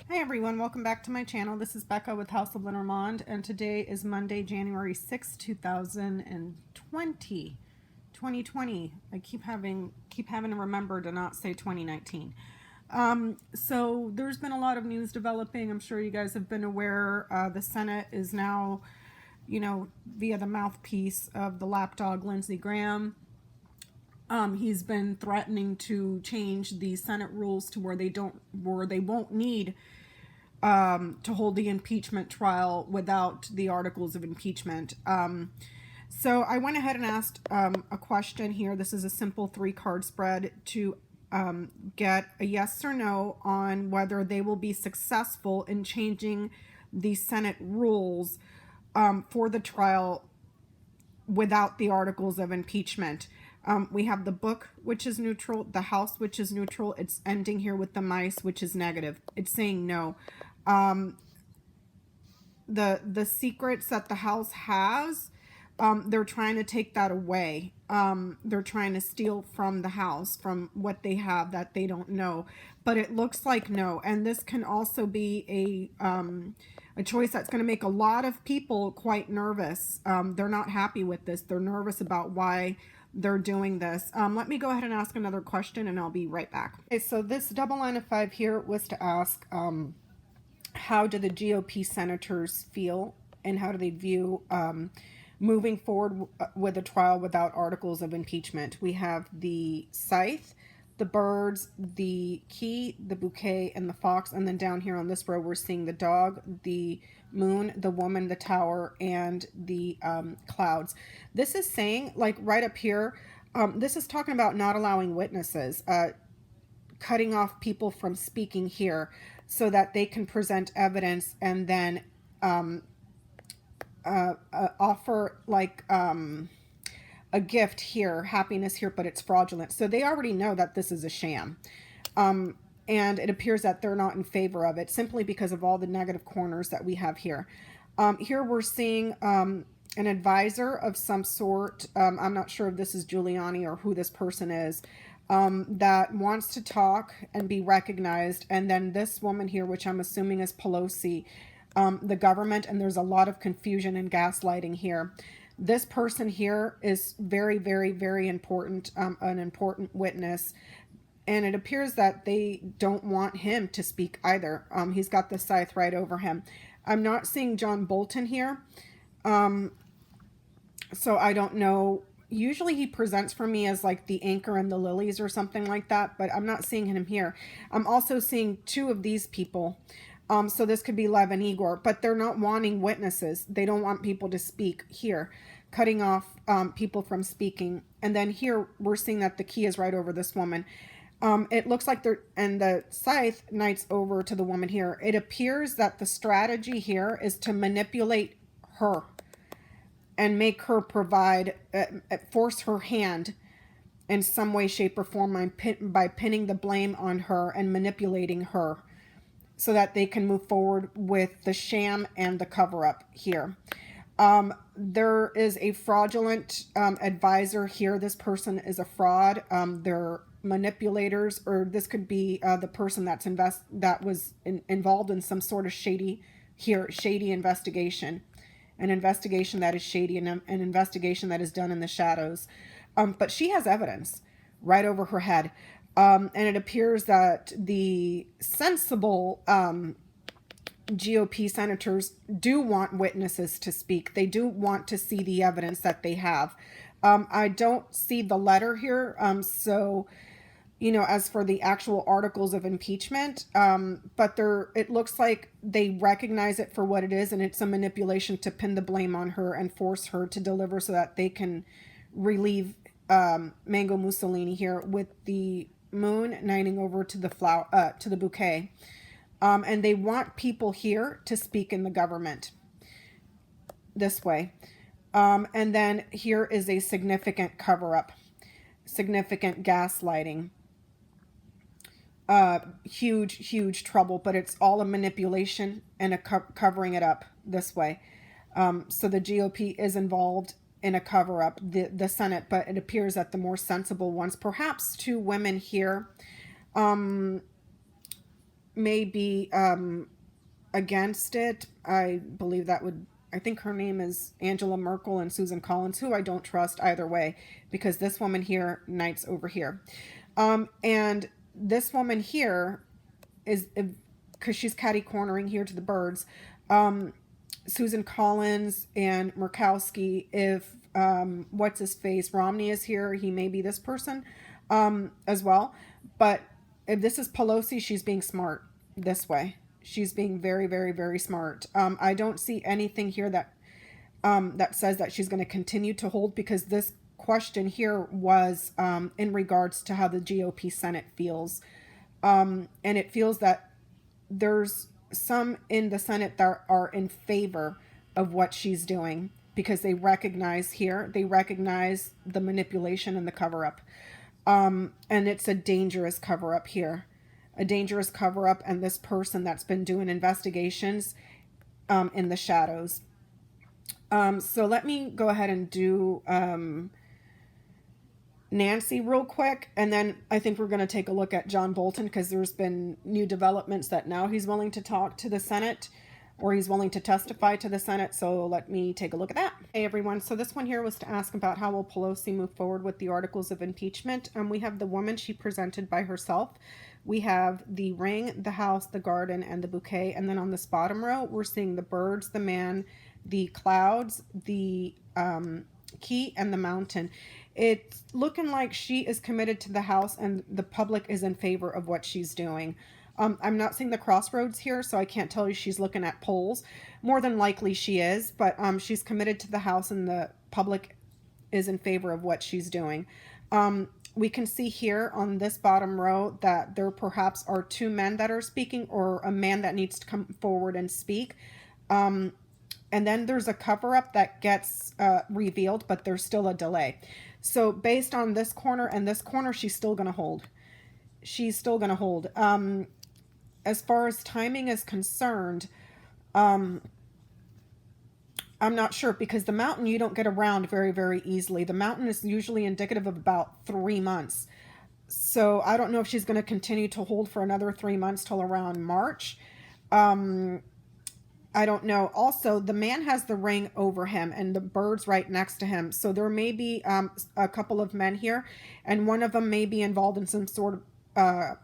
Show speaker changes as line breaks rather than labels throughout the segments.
Hi everyone, welcome back to my channel. This is Becca with House of Lenormand, and today is Monday, January 6, 2020. 2020. I keep having to remember to not say 2019. So there's been a lot of news developing. I'm sure you guys have been aware. The Senate is now, via the mouthpiece of the lapdog Lindsey Graham. He's been threatening to change the Senate rules to where they won't need to hold the impeachment trial without the articles of impeachment. So I went ahead and asked a question here. This is a simple 3-card spread to get a yes or no on whether they will be successful in changing the Senate rules for the trial without the articles of impeachment. We have the book, which is neutral, the House, which is neutral. It's ending here with the mice, which is negative. It's saying no. The secrets that the House has, they're trying to take that away. They're trying to steal from the House, from what they have that they don't know. But it looks like no. And this can also be a choice that's going to make a lot of people quite nervous. They're not happy with this. They're nervous about why they're doing this. Let me go ahead and ask another question and I'll be right back. Okay, so this double line of 5 here was to ask, how do the GOP senators feel and how do they view moving forward with a trial without articles of impeachment? We have the scythe, the birds, the key, the bouquet, and the fox. And then down here on this row, we're seeing the dog, the moon, the woman, the tower, and the clouds. This is saying, like right up here, this is talking about not allowing witnesses, cutting off people from speaking here so that they can present evidence and then offer like a gift here, happiness here, but it's fraudulent. So they already know that this is a sham. And it appears that they're not in favor of it simply because of all the negative corners that we have here. Here we're seeing an advisor of some sort. I'm not sure if this is Giuliani or who this person is, that wants to talk and be recognized. And then this woman here, which I'm assuming is Pelosi, the government, and there's a lot of confusion and gaslighting here. This person here is very, very, very important, an important witness. And it appears that they don't want him to speak either. He's got the scythe right over him. I'm not seeing John Bolton here. So I don't know. Usually he presents for me as like the anchor and the lilies or something like that, but I'm not seeing him here. I'm also seeing 2 of these people. So this could be Lev and Igor, but they're not wanting witnesses. They don't want people to speak here, cutting off people from speaking. And then here we're seeing that the key is right over this woman. It looks like and the scythe knights over to the woman here. It appears that the strategy here is to manipulate her and make her provide, force her hand in some way, shape, or form by pinning the blame on her and manipulating her so that they can move forward with the sham and the cover-up here. There is a fraudulent advisor here. This person is a fraud. They're manipulators, or this could be the person that was involved in some sort of shady investigation. An investigation that is shady and an investigation that is done in the shadows. But she has evidence right over her head. And it appears that the sensible GOP senators do want witnesses to speak. They do want to see the evidence that they have. I don't see the letter here. So, as for the actual articles of impeachment, but it looks like they recognize it for what it is, and it's a manipulation to pin the blame on her and force her to deliver so that they can relieve Mango Mussolini here with the moon knighting over to the bouquet. And they want people here to speak in the government this way. And then here is a significant cover-up, significant gaslighting. Huge trouble, but it's all a manipulation and a covering it up this way. So the GOP is involved in a cover-up, the Senate, but it appears that the more sensible ones, perhaps 2 women here, may be against it. I believe that would, I think her name is Angela Merkel and Susan Collins, who I don't trust either way, because this woman here, Knight's over here. And this woman here is, because she's catty cornering here to the birds, Susan Collins and Murkowski, if what's his face, Romney is here, he may be this person as well. But if this is Pelosi, she's being smart this way. She's being very, very, very smart. I don't see anything here that that says that she's going to continue to hold, because this question here was in regards to how the GOP Senate feels. And it feels that there's some in the Senate that are in favor of what she's doing, because they recognize the manipulation and the cover up. And it's a dangerous cover up here. A dangerous cover up, and this person that's been doing investigations in the shadows. So let me go ahead and do Nancy real quick, and then I think we're going to take a look at John Bolton, because there's been new developments that now he's willing to talk to the Senate, or he's willing to testify to the Senate. So let me take a look at that. Hey everyone, so this one here was to ask about how will Pelosi move forward with the articles of impeachment. We have the woman she presented by herself. We have the ring, the house, the garden, and the bouquet. And then on this bottom row, we're seeing the birds, the man, the clouds, the key, and the mountain. It's looking like she is committed to the house, and the public is in favor of what she's doing. I'm not seeing the crossroads here, so I can't tell you she's looking at polls. More than likely she is, but she's committed to the house, and the public is in favor of what she's doing. We can see here on this bottom row that there perhaps are two men that are speaking, or a man that needs to come forward and speak. And then there's a cover-up that gets revealed, but there's still a delay. So based on this corner and this corner, she's still going to hold. She's still going to hold. As far as timing is concerned, I'm not sure, because the mountain you don't get around very, very easily. The mountain is usually indicative of about 3 months. So I don't know if she's going to continue to hold for another 3 months till around March. I don't know. Also, the man has the ring over him and the birds right next to him. So there may be a couple of men here, and one of them may be involved in some sort of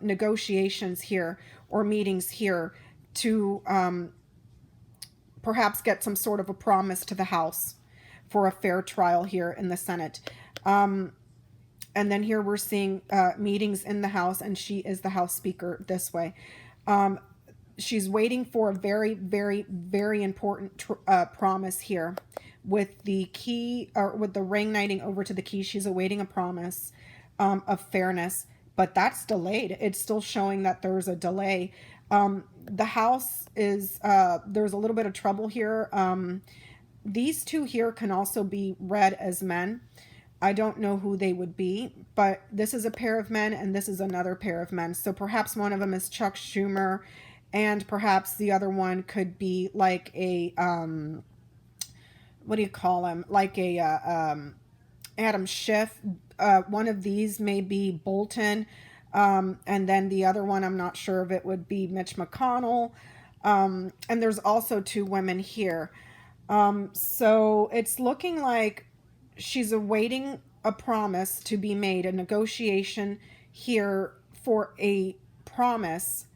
negotiations here or meetings here to perhaps get some sort of a promise to the House for a fair trial here in the Senate. And then here we're seeing meetings in the House, and she is the House Speaker this way. She's waiting for a very, very, very important promise here. With the key, or with the ring knighting over to the key, she's awaiting a promise of fairness, but that's delayed. It's still showing that there's a delay. The House is, there's a little bit of trouble here. These two here can also be read as men. I don't know who they would be, but this is a pair of men, and this is another pair of men. So perhaps one of them is Chuck Schumer, and perhaps the other one could be like a, what do you call him? Like a Adam Schiff. One of these may be Bolton. And then the other one, I'm not sure if it would be Mitch McConnell. And there's also two women here. So it's looking like she's awaiting a promise to be made, a negotiation here for a promise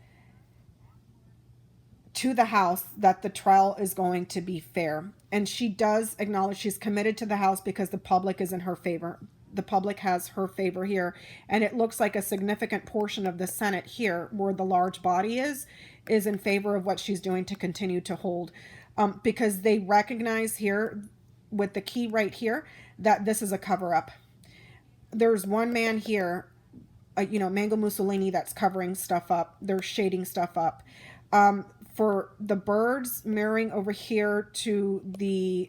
to the House that the trial is going to be fair. And she does acknowledge she's committed to the House because the public is in her favor. The public has her favor here. And it looks like a significant portion of the Senate here, where the large body is in favor of what she's doing to continue to hold. Because they recognize here, with the key right here, that this is a cover-up. There's one man here, Mango Mussolini, that's covering stuff up. They're shading stuff up. For the birds mirroring over here to the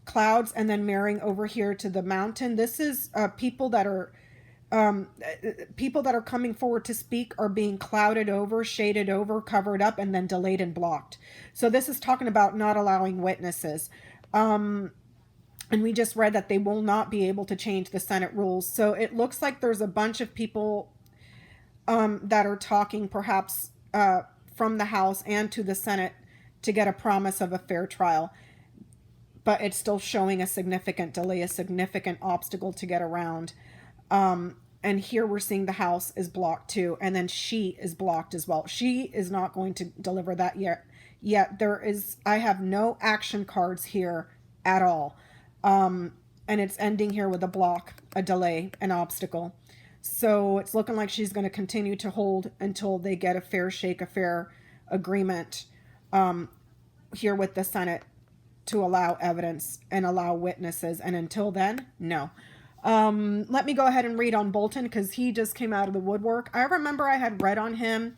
clouds, and then mirroring over here to the mountain. This is people that are coming forward to speak are being clouded over, shaded over, covered up, and then delayed and blocked. So this is talking about not allowing witnesses. And we just read that they will not be able to change the Senate rules. So it looks like there's a bunch of people that are talking perhaps from the House and to the Senate to get a promise of a fair trial. But it's still showing a significant delay, a significant obstacle to get around. And here we're seeing the House is blocked too, and then she is blocked as well. She is not going to deliver that yet. I have no action cards here at all. And it's ending here with a block, a delay, an obstacle. So it's looking like she's going to continue to hold until they get a fair shake, a fair agreement here with the Senate to allow evidence and allow witnesses. And until then, no. Let me go ahead and read on Bolton because he just came out of the woodwork. I remember I had read on him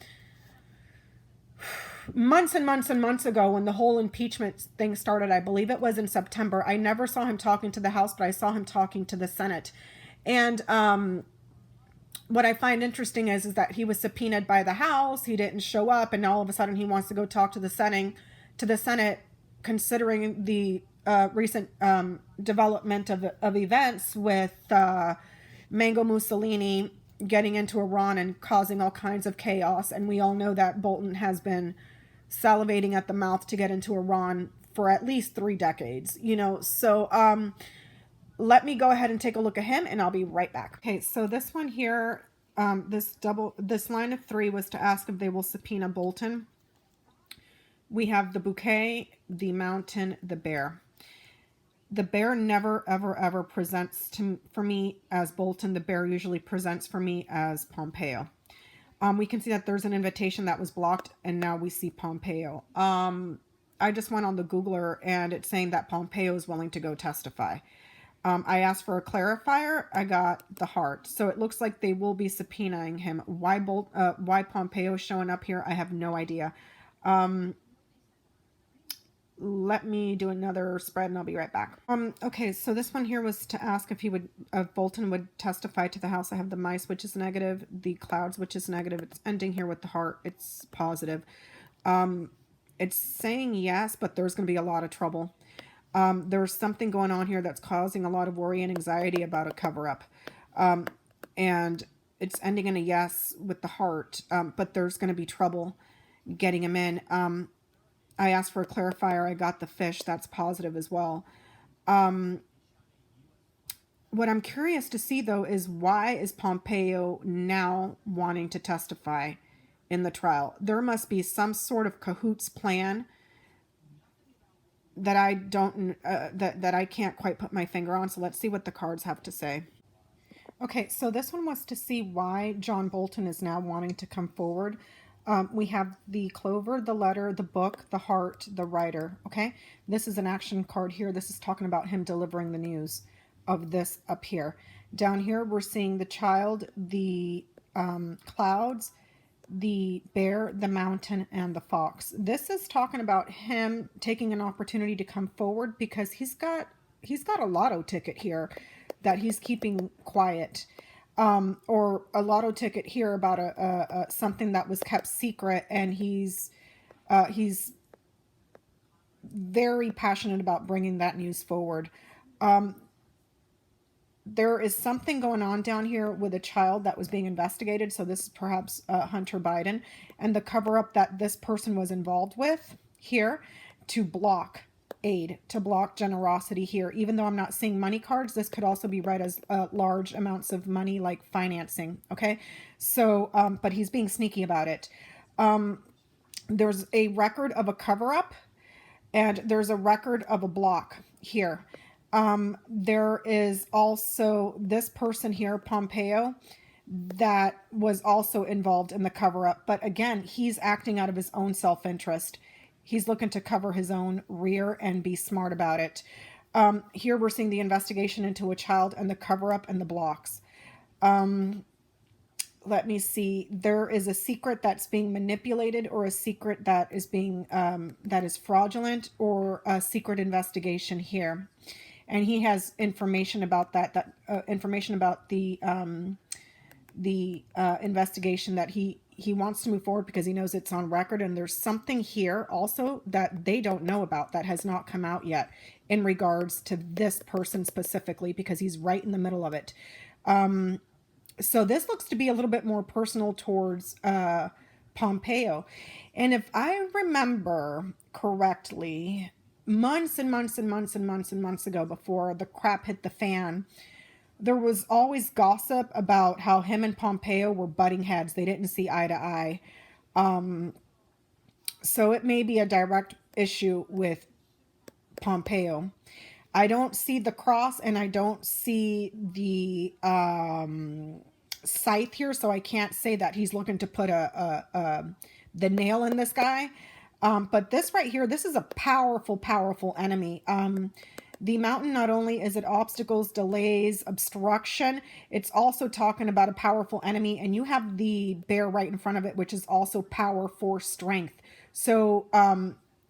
months and months and months ago when the whole impeachment thing started. I believe it was in September. I never saw him talking to the House, but I saw him talking to the Senate. And what I find interesting is that he was subpoenaed by the House. He didn't show up, and all of a sudden he wants to go talk to the Senate, considering the recent development of events with Mango Mussolini getting into Iran and causing all kinds of chaos. And we all know that Bolton has been salivating at the mouth to get into Iran for at least 3 decades, so let me go ahead and take a look at him, and I'll be right back. Okay, so this one here, this line of 3 was to ask if they will subpoena Bolton. We have the bouquet, the mountain, the bear. The bear never, ever, ever presents for me as Bolton. The bear usually presents for me as Pompeo. We can see that there's an invitation that was blocked, and now we see Pompeo. I just went on the Googler, and it's saying that Pompeo is willing to go testify. I asked for a clarifier. I got the heart. So it looks like they will be subpoenaing him. Why Pompeo is showing up here, I have no idea. Let me do another spread and I'll be right back. Okay, so this one here was to ask if Bolton would testify to the House. I have the mice, which is negative, the clouds, which is negative. It's ending here with the heart. It's positive. It's saying yes, but there's going to be a lot of trouble. There's something going on here that's causing a lot of worry and anxiety about a cover-up. And it's ending in a yes with the heart, but there's going to be trouble getting him in. I asked for a clarifier. I got the fish. That's positive as well. What I'm curious to see, though, is why is Pompeo now wanting to testify in the trial? There must be some sort of cahoots plan that I don't that I can't quite put my finger on. So let's see what the cards have to say. Okay, so this one was to see why John Bolton is now wanting to come forward. We have the clover, the letter, the book, the heart, the writer. Okay, this is an action card here. This is talking about him delivering the news of this up here. Down here, we're seeing the child, the clouds, the bear, the mountain, and the fox. This is talking about him taking an opportunity to come forward because he's got a lotto ticket here that he's keeping quiet. Or a lotto ticket here about a something that was kept secret, and he's very passionate about bringing that news forward. There is something going on down here with a child that was being investigated, so this is perhaps Hunter Biden, and the cover-up that this person was involved with here to block aid, to block generosity here. Even though I'm not seeing money cards, this could also be read as large amounts of money, like financing. Okay, so but he's being sneaky about it. There's a record of a cover-up, and there's a record of a block here. There is also this person here, Pompeo, that was also involved in the cover-up, but again, he's acting out of his own self-interest. He's looking to cover his own rear and be smart about it. Here we're seeing the investigation into a child and the cover-up and the blocks. Let me see. There is a secret that's being manipulated, or a secret that is being that is fraudulent, or a secret investigation here. And he has information about that. Information about the investigation that he wants to move forward because he knows it's on record. And there's something here also that they don't know about that has not come out yet in regards to this person specifically, because he's right in the middle of it. So this looks to be a little bit more personal towards Pompeo. And if I remember correctly, months and months and months and months and months ago, before the crap hit the fan, there was always gossip about how him and Pompeo were butting heads. They didn't see eye to eye. So it may be a direct issue with Pompeo. I don't see the cross, and I don't see the scythe here, so I can't say that he's looking to put the nail in this guy. But this right here, this is a powerful, powerful enemy. The mountain, not only is it obstacles, delays, obstruction, it's also talking about a powerful enemy, and you have the bear right in front of it, which is also power, force, strength. So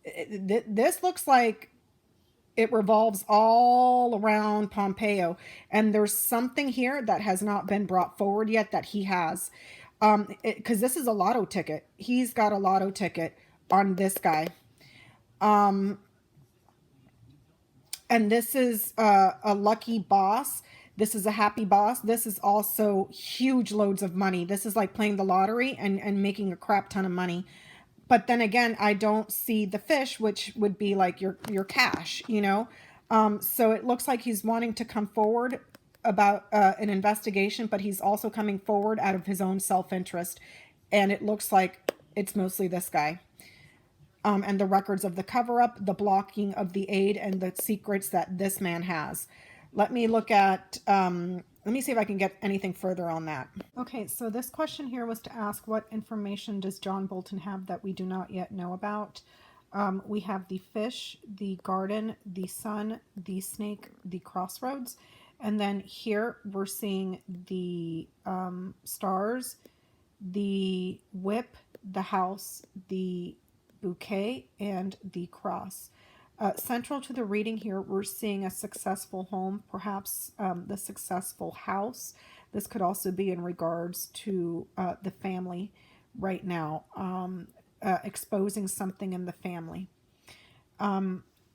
this looks like it revolves all around Pompeo, and there's something here that has not been brought forward yet that he has, because this is a lotto ticket. He's got a lotto ticket on this guy, and this is a lucky boss. This is a happy boss. This is also huge loads of money. This is like playing the lottery and making a crap ton of money. But then again, I don't see the fish, which would be like your cash, you know. So it looks like he's wanting to come forward about an investigation, but he's also coming forward out of his own self-interest. And it looks like it's mostly this guy. And the records of the cover-up, the blocking of the aid, and the secrets that this man has. Let me look at, let me see if I can get anything further on that. Okay, so this question here was to ask, what information does John Bolton have that we do not yet know about? We have the fish, the garden, the sun, the snake, the crossroads. And then here we're seeing the stars, the whip, the house, the bouquet, and the cross. Central to the reading here, we're seeing a successful home, perhaps the successful house. This could also be in regards to the family right now, exposing something in the family.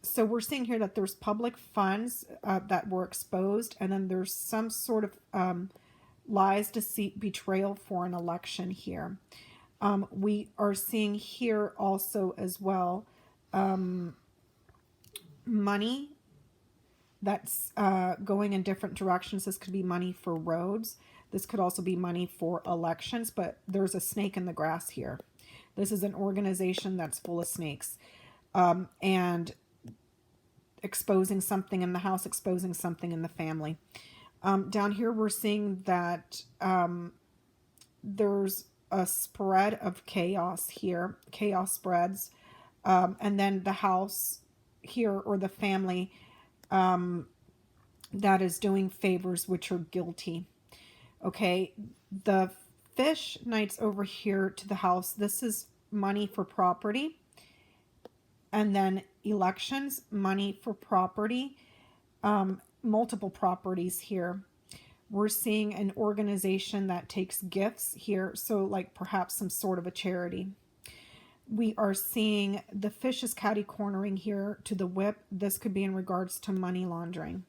So we're seeing here that there's public funds that were exposed, and then there's some sort of lies, deceit, betrayal for an election here. We are seeing here also as well money that's going in different directions. This could be money for roads. This could also be money for elections, but there's a snake in the grass here. This is an organization that's full of snakes, and exposing something in the house, exposing something in the family. Down here, we're seeing that there's a spread of chaos here. Chaos spreads. And then the house here, or the family, that is doing favors which are guilty. Okay, the fish knights over here to the house. This is money for property. And then elections, money for property, multiple properties here. We're seeing an organization that takes gifts here, so like perhaps some sort of a charity. We are seeing the fish is catty cornering here to the whip. This could be in regards to money laundering.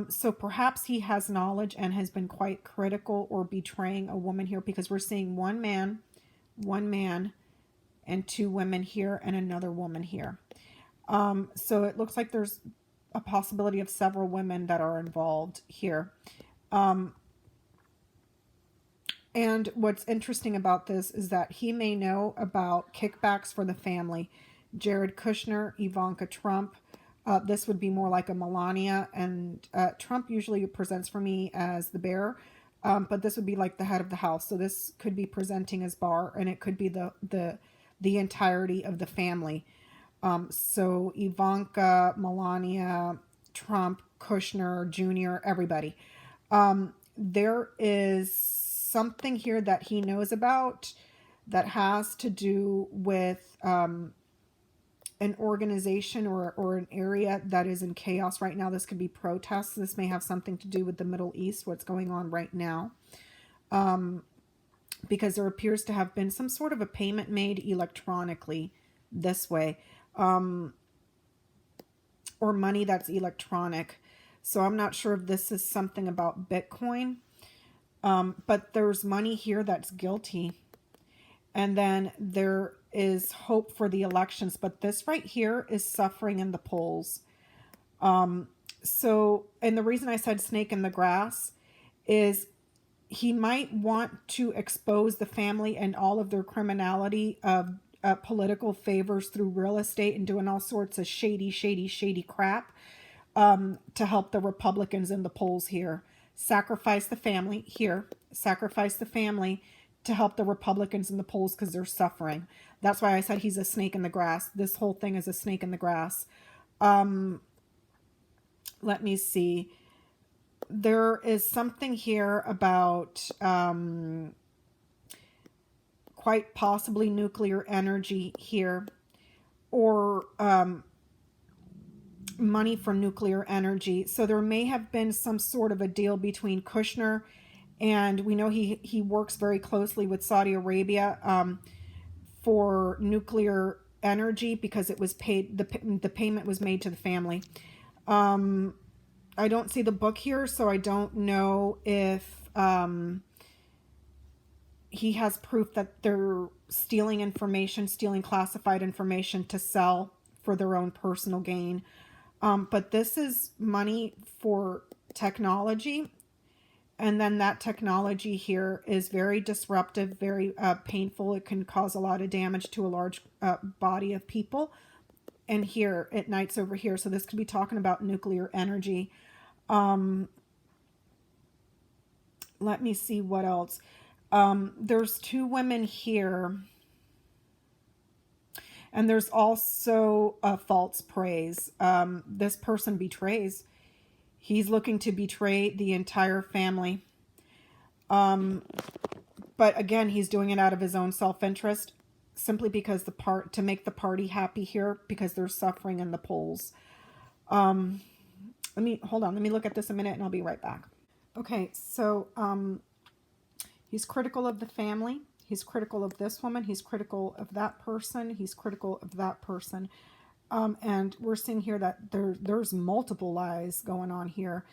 So perhaps he has knowledge and has been quite critical or betraying a woman here, because we're seeing one man, and two women here, and another woman here. So it looks like there's a possibility of several women that are involved here. And what's interesting about this is that he may know about kickbacks for the family. Jared Kushner, Ivanka Trump. This would be more like a Melania, and Trump usually presents for me as the bear, but this would be like the head of the house. So this could be presenting as Barr, and it could be the entirety of the family. So Ivanka, Melania, Trump, Kushner, Jr., everybody. There is something here that he knows about that has to do with an organization or an area that is in chaos right now. This could be protests. This may have something to do with the Middle East, what's going on right now. Because there appears to have been some sort of a payment made electronically this way. Or money that's electronic. So I'm not sure if this is something about Bitcoin. But there's money here that's guilty. And then there is hope for the elections. But this right here is suffering in the polls. So, and the reason I said snake in the grass is he might want to expose the family and all of their criminality of political favors through real estate and doing all sorts of shady crap to help the Republicans in the polls here. Sacrifice the family here. Sacrifice the family to help the Republicans in the polls because they're suffering. That's why I said he's a snake in the grass. This whole thing is a snake in the grass. Let me see. There is something here about quite possibly nuclear energy here, or money for nuclear energy. So there may have been some sort of a deal between Kushner, and we know he works very closely with Saudi Arabia for nuclear energy because it was paid, the payment was made to the family. I don't see the book here, so I don't know if he has proof that they're stealing information, stealing classified information to sell for their own personal gain. But this is money for technology. And then that technology here is very disruptive, very painful. It can cause a lot of damage to a large body of people. And here, at night's over here. So this could be talking about nuclear energy. Let me see what else. There's two women here. And there's also a false praise. This person betrays. He's looking to betray the entire family. But again, he's doing it out of his own self-interest, simply because to make the party happy here, because they're suffering in the polls. Hold on. Let me look at this a minute and I'll be right back. Okay, so he's critical of the family. He's critical of this woman. He's critical of that person. He's critical of that person. And we're seeing here that there's multiple lies going on here.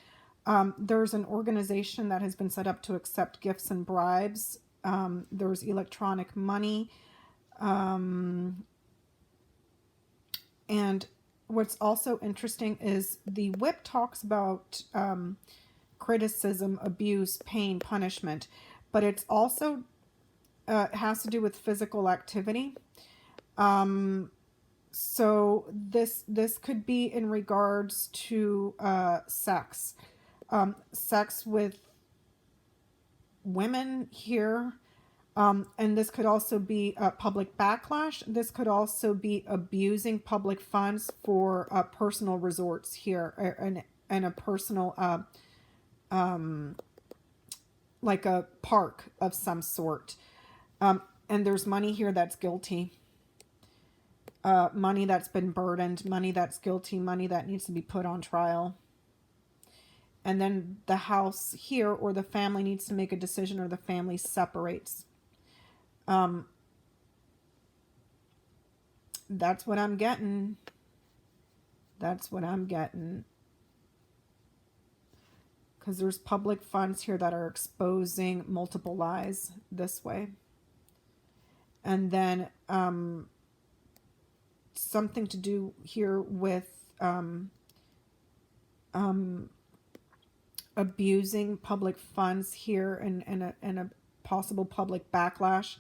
There's an organization that has been set up to accept gifts and bribes. There's electronic money. And what's also interesting is the whip talks about criticism, abuse, pain, punishment, but it's also has to do with physical activity. So this could be in regards to sex, sex with women here. And this could also be a public backlash. This could also be abusing public funds for personal resorts here, and a personal, like a park of some sort. And there's money here that's guilty. Money that's been burdened, money that's guilty, money that needs to be put on trial. And then the house here, or the family, needs to make a decision, or the family separates. That's what I'm getting. That's what I'm getting. Because there's public funds here that are exposing multiple lies this way. And then something to do here with abusing public funds here, and a possible public backlash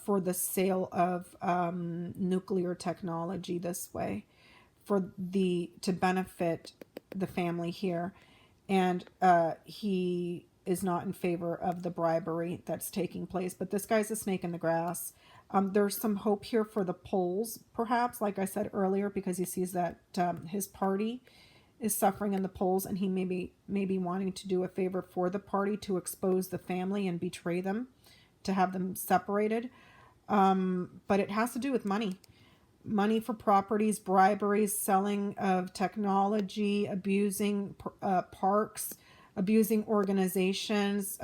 for the sale of nuclear technology this way, to benefit the family here. And he is not in favor of the bribery that's taking place. But this guy's a snake in the grass. There's some hope here for the polls, perhaps, like I said earlier, because he sees that his party is suffering in the polls, and he may be wanting to do a favor for the party to expose the family and betray them, to have them separated. But it has to do with money. Money for properties, briberies, selling of technology, abusing parks, abusing organizations,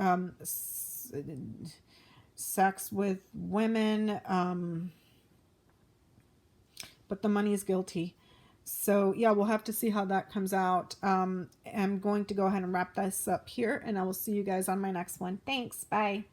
sex with women. But the money is guilty. So yeah, we'll have to see how that comes out. I'm going to go ahead and wrap this up here, and I will see you guys on my next one. Thanks. Bye.